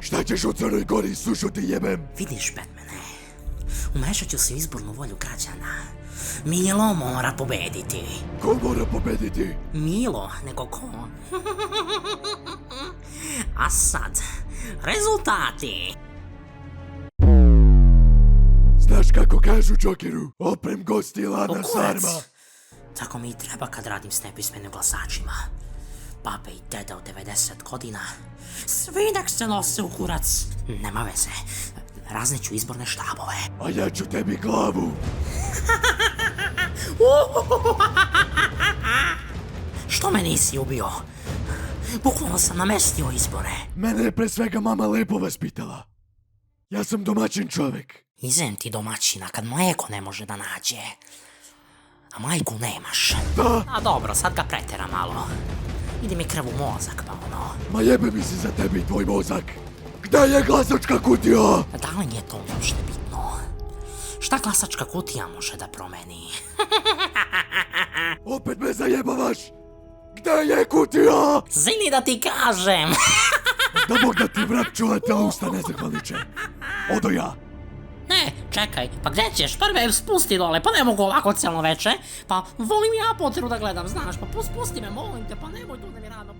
Šta ćeš u Crnoj Gori, sušu ti jebem? Vidiš, Batmane, umešat ću se u izbornu volju građana. Milo mora pobediti. Ko mora pobediti? Milo, nego ko? A sad, rezultati. Znaš kako kažu Jokeru? Oprem gosti lana sarma. Tako mi i treba kad radim s nepismenim glasačima. Babe i deda od 90 godina. Svi nek se nose u kurac. Nema veze. Razneću izborne štabove. A ja ću tebi glavu. Što me nisi ubio? Bukvalno sam namestio izbore. Mene je pre svega mama lepo vaspitala. Ja sam domaćin čovek. Izem ti domaćina kad mlijeko ne može da nađe. A majku nemaš. Da? A dobro, sad ga pretera malo. Ide mi krv u mozak, pa ono. Ma jebe mi se za tebi i tvoj mozak. Gde je glasačka kutija? Da li nije to uopšte bitno? Šta glasačka kutija može da promeni? Opet me zajebavaš. Gde je kutija? Zini da ti kažem! Da Bog da ti vrap čuvatela usta nezahvalniče. Odo ja. Ne, čekaj, pa gdje ćeš? Prve spusti dole, pa ne mogu ovako cijelo veče. Pa volim ja Potteru da gledam, znaš, pa spusti me, molim te, pa nemoj tu da mi rano.